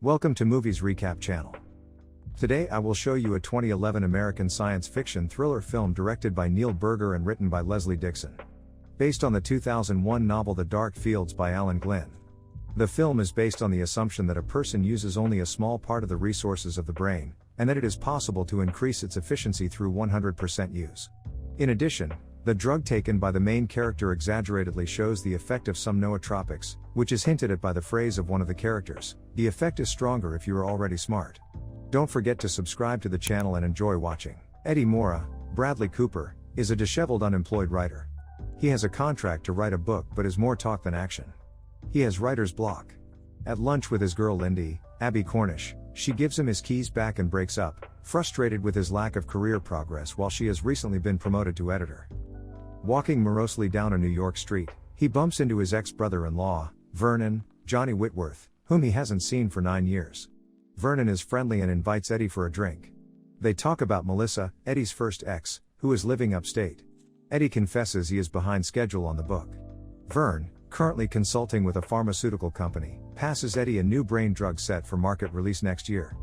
Welcome to Movies Recap channel. Today I will show you a 2011 American science fiction thriller film directed by Neil Burger and written by Leslie Dixon. Based on the 2001 novel The Dark Fields by Alan Glynn. The film is based on the assumption that a person uses only a small part of the resources of the brain, and that it is possible to increase its efficiency through 100% use. In addition, the drug taken by the main character exaggeratedly shows the effect of some nootropics, which is hinted at by the phrase of one of the characters: "The effect is stronger if you are already smart." Don't forget to subscribe to the channel and enjoy watching. Eddie Mora, Bradley Cooper, is a disheveled unemployed writer. He has a contract to write a book but is more talk than action. He has writer's block. At lunch with his girl Lindy, Abby Cornish, she gives him his keys back and breaks up, frustrated with his lack of career progress while she has recently been promoted to editor. Walking morosely down a New York street, he bumps into his ex-brother-in-law, Vernon, Johnny Whitworth, whom he hasn't seen for 9 years. Vernon is friendly and invites Eddie for a drink. They talk about Melissa, Eddie's first ex, who is living upstate. Eddie confesses he is behind schedule on the book. Vern, currently consulting with a pharmaceutical company, passes Eddie a new brain drug set for market release next year.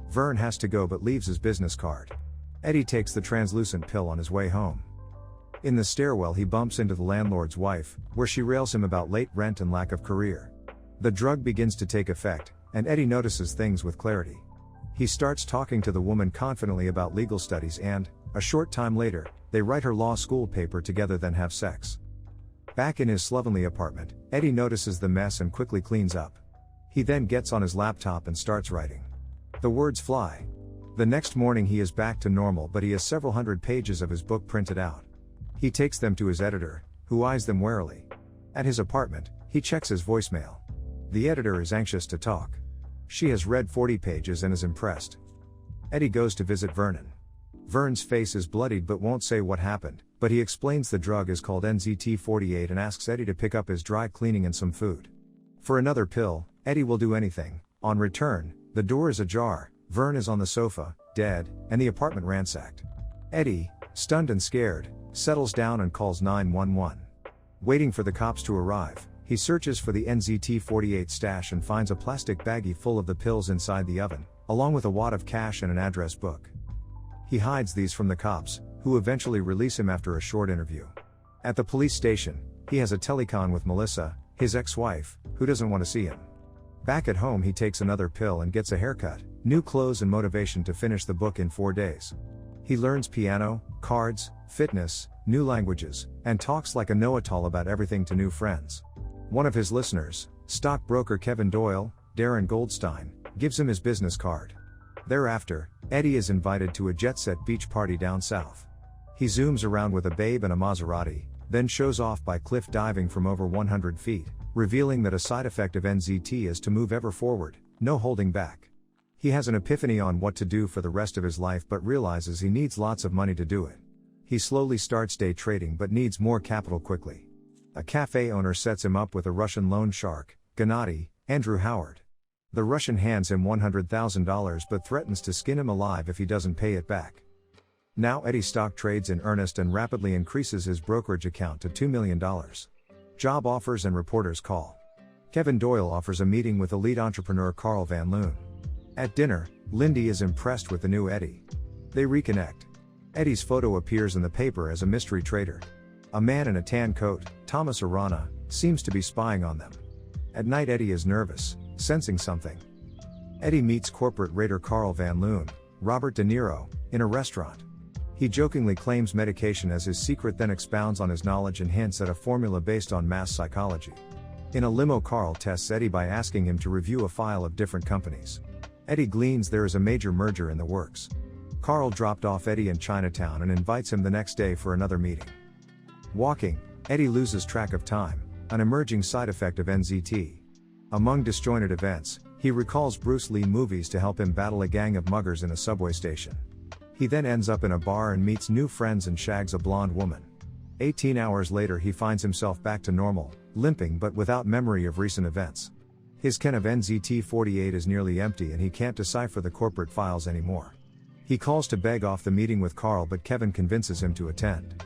Vern has to go but leaves his business card. Eddie takes the translucent pill on his way home. In the stairwell he bumps into the landlord's wife, where she rails him about late rent and lack of career. The drug begins to take effect, and Eddie notices things with clarity. He starts talking to the woman confidently about legal studies and, a short time later, they write her law school paper together then have sex. Back in his slovenly apartment, Eddie notices the mess and quickly cleans up. He then gets on his laptop and starts writing. The words fly. The next morning he is back to normal but he has several hundred pages of his book printed out. He takes them to his editor, who eyes them warily. At his apartment, he checks his voicemail. The editor is anxious to talk. She has read 40 pages and is impressed. Eddie goes to visit Vernon. Vern's face is bloodied but won't say what happened, but he explains the drug is called NZT48 and asks Eddie to pick up his dry cleaning and some food. For another pill, Eddie will do anything. On return, the door is ajar, Vern is on the sofa, dead, and the apartment ransacked. Eddie, stunned and scared, settles down and calls 911. Waiting for the cops to arrive, he searches for the NZT48 stash and finds a plastic baggie full of the pills inside the oven, along with a wad of cash and an address book. He hides these from the cops, who eventually release him after a short interview. At the police station, he has a telecon with Melissa, his ex-wife, who doesn't want to see him. Back at home he takes another pill and gets a haircut, new clothes and motivation to finish the book in 4 days. He learns piano, cards, fitness, new languages, and talks like a know-it-all about everything to new friends. One of his listeners, stockbroker Kevin Doyle, Darren Goldstein, gives him his business card. Thereafter, Eddie is invited to a jet-set beach party down south. He zooms around with a babe and a Maserati, then shows off by cliff diving from over 100 feet, revealing that a side effect of NZT is to move ever forward, no holding back. He has an epiphany on what to do for the rest of his life but realizes he needs lots of money to do it. He slowly starts day trading but needs more capital quickly. A cafe owner sets him up with a Russian loan shark, Gennady, Andrew Howard. The Russian hands him $100,000 but threatens to skin him alive if he doesn't pay it back. Now Eddie stock trades in earnest and rapidly increases his brokerage account to $2 million. Job offers and reporters call. Kevin Doyle offers a meeting with elite entrepreneur Carl Van Loon. At dinner, Lindy is impressed with the new Eddie. They reconnect. Eddie's photo appears in the paper as a mystery trader. A man in a tan coat, Thomas Arana, seems to be spying on them. At night Eddie is nervous, sensing something. Eddie meets corporate raider Carl Van Loon, Robert De Niro, in a restaurant. He jokingly claims medication as his secret then expounds on his knowledge and hints at a formula based on mass psychology. In a limo Carl tests Eddie by asking him to review a file of different companies. Eddie gleans there is a major merger in the works. Carl dropped off Eddie in Chinatown and invites him the next day for another meeting. Walking, Eddie loses track of time, an emerging side effect of NZT. Among disjointed events, he recalls Bruce Lee movies to help him battle a gang of muggers in a subway station. He then ends up in a bar and meets new friends and shags a blonde woman. 18 hours later he finds himself back to normal, limping but without memory of recent events. His can of NZT48 is nearly empty and he can't decipher the corporate files anymore. He calls to beg off the meeting with Carl but Kevin convinces him to attend.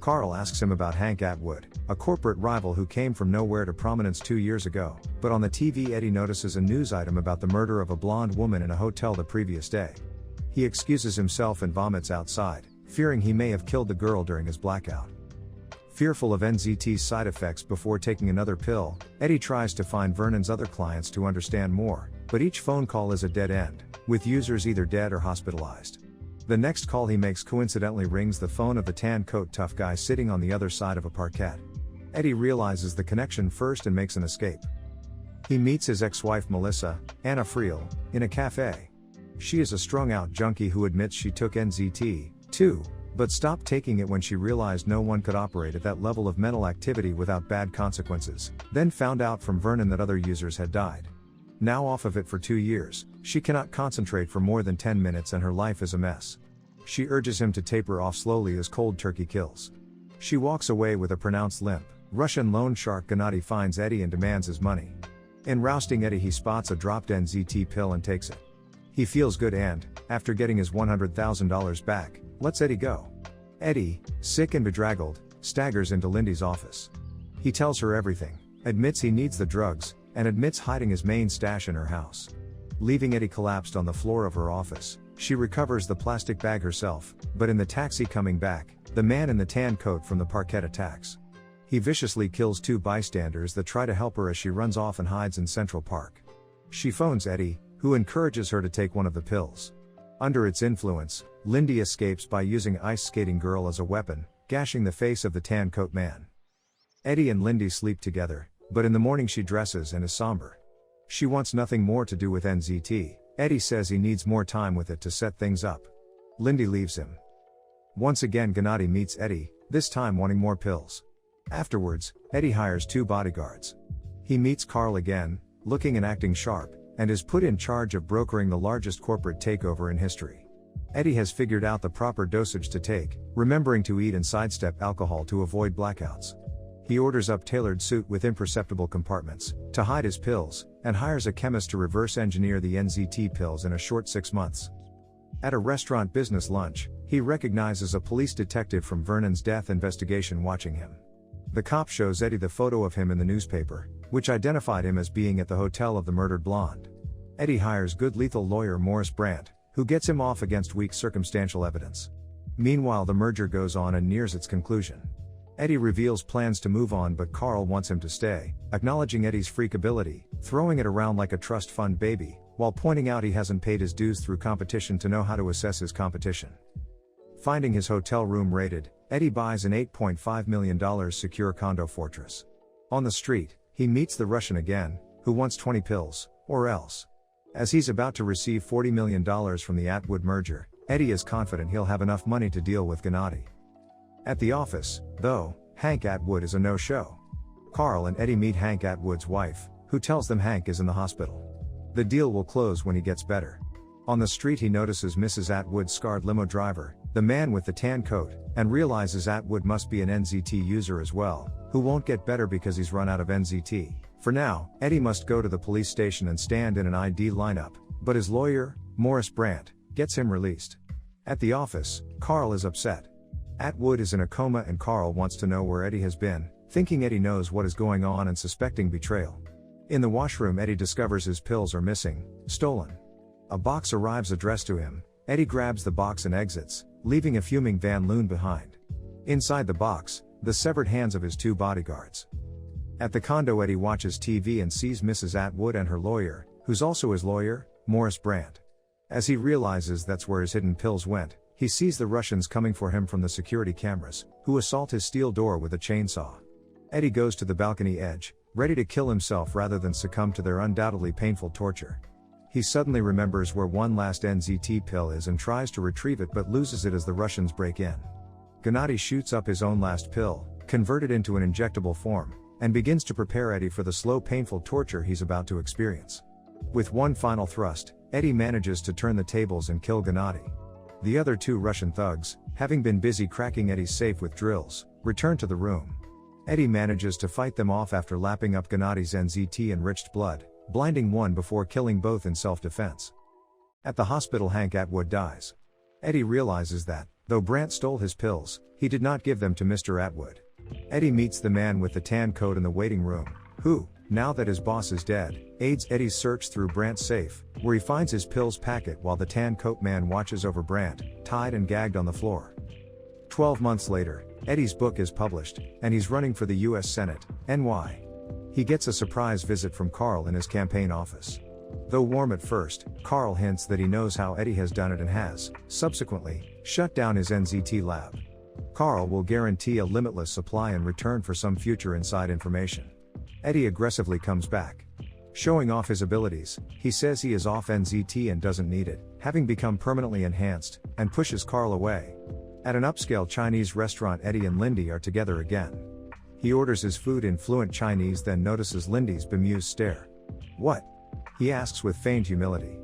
Carl asks him about Hank Atwood, a corporate rival who came from nowhere to prominence 2 years ago, but on the TV Eddie notices a news item about the murder of a blonde woman in a hotel the previous day. He excuses himself and vomits outside, fearing he may have killed the girl during his blackout. Fearful of NZT's side effects before taking another pill, Eddie tries to find Vernon's other clients to understand more, but each phone call is a dead end, with users either dead or hospitalized. The next call he makes coincidentally rings the phone of the tan coat tough guy sitting on the other side of a parquet. Eddie realizes the connection first and makes an escape. He meets his ex-wife Melissa, Anna Friel, in a cafe. She is a strung-out junkie who admits she took NZT, too, but stopped taking it when she realized no one could operate at that level of mental activity without bad consequences, then found out from Vernon that other users had died. Now off of it for 2 years, she cannot concentrate for more than 10 minutes and her life is a mess. She urges him to taper off slowly as cold turkey kills. She walks away with a pronounced limp. Russian loan shark Gennady finds Eddie and demands his money. In rousting Eddie, he spots a dropped NZT pill and takes it. He feels good and, after getting his $100,000 back, lets Eddie go. Eddie, sick and bedraggled, staggers into Lindy's office. He tells her everything, admits he needs the drugs, and admits hiding his main stash in her house. Leaving Eddie collapsed on the floor of her office, she recovers the plastic bag herself, but in the taxi coming back, the man in the tan coat from the parquet attacks. He viciously kills 2 bystanders that try to help her as she runs off and hides in Central Park. She phones Eddie, who encourages her to take one of the pills. Under its influence, Lindy escapes by using Ice Skating Girl as a weapon, gashing the face of the tan coat man. Eddie and Lindy sleep together, but in the morning she dresses and is somber. She wants nothing more to do with NZT. Eddie says he needs more time with it to set things up. Lindy leaves him. Once again Gennady meets Eddie, this time wanting more pills. Afterwards, Eddie hires 2 bodyguards. He meets Carl again, looking and acting sharp, and is put in charge of brokering the largest corporate takeover in history. Eddie has figured out the proper dosage to take, remembering to eat and sidestep alcohol to avoid blackouts. He orders up tailored suit with imperceptible compartments, to hide his pills, and hires a chemist to reverse engineer the NZT pills in a short 6 months. At a restaurant business lunch, he recognizes a police detective from Vernon's death investigation watching him. The cop shows Eddie the photo of him in the newspaper, which identified him as being at the hotel of the murdered blonde. Eddie hires good lethal lawyer Morris Brandt, who gets him off against weak circumstantial evidence. Meanwhile the merger goes on and nears its conclusion. Eddie reveals plans to move on but Carl wants him to stay, acknowledging Eddie's freak ability, throwing it around like a trust fund baby, while pointing out he hasn't paid his dues through competition to know how to assess his competition. Finding his hotel room raided, Eddie buys an $8.5 million secure condo fortress. On the street, he meets the Russian again, who wants 20 pills, or else. As he's about to receive $40 million from the Atwood merger, Eddie is confident he'll have enough money to deal with Gennady. At the office, though, Hank Atwood is a no-show. Carl and Eddie meet Hank Atwood's wife, who tells them Hank is in the hospital. The deal will close when he gets better. On the street he notices Mrs. Atwood's scarred limo driver, the man with the tan coat, and realizes Atwood must be an NZT user as well, who won't get better because he's run out of NZT. For now, Eddie must go to the police station and stand in an ID lineup, but his lawyer, Morris Brandt, gets him released. At the office, Carl is upset. Atwood is in a coma and Carl wants to know where Eddie has been, thinking Eddie knows what is going on and suspecting betrayal. In the washroom Eddie discovers his pills are missing, stolen. A box arrives addressed to him. Eddie grabs the box and exits, leaving a fuming Van Loon behind. Inside the box, the severed hands of his 2 bodyguards. At the condo Eddie watches TV and sees Mrs. Atwood and her lawyer, who's also his lawyer, Morris Brandt. As he realizes that's where his hidden pills went, he sees the Russians coming for him from the security cameras, who assault his steel door with a chainsaw. Eddie goes to the balcony edge, ready to kill himself rather than succumb to their undoubtedly painful torture. He suddenly remembers where one last NZT pill is and tries to retrieve it but loses it as the Russians break in. Gennady shoots up his own last pill, converted into an injectable form, and begins to prepare Eddie for the slow painful torture he's about to experience. With one final thrust, Eddie manages to turn the tables and kill Gennady. The other 2 Russian thugs, having been busy cracking Eddie's safe with drills, return to the room. Eddie manages to fight them off after lapping up Gennady's NZT-enriched blood, blinding one before killing both in self-defense. At the hospital Hank Atwood dies. Eddie realizes that, Though Brant stole his pills, he did not give them to Mr. Atwood. Eddie meets the man with the tan coat in the waiting room, who, now that his boss is dead, aids Eddie's search through Brant's safe, where he finds his pills packet while the tan coat man watches over Brant, tied and gagged on the floor. 12 months later, Eddie's book is published, and he's running for the U.S. Senate, NY. He gets a surprise visit from Carl in his campaign office. Though warm at first, Carl hints that he knows how Eddie has done it and has, subsequently, shut down his NZT lab. Carl will guarantee a limitless supply in return for some future inside information. Eddie aggressively comes back. Showing off his abilities, he says he is off NZT and doesn't need it, having become permanently enhanced, and pushes Carl away. At an upscale Chinese restaurant, Eddie and Lindy are together again. He orders his food in fluent Chinese, then notices Lindy's bemused stare. "What?" he asks with feigned humility.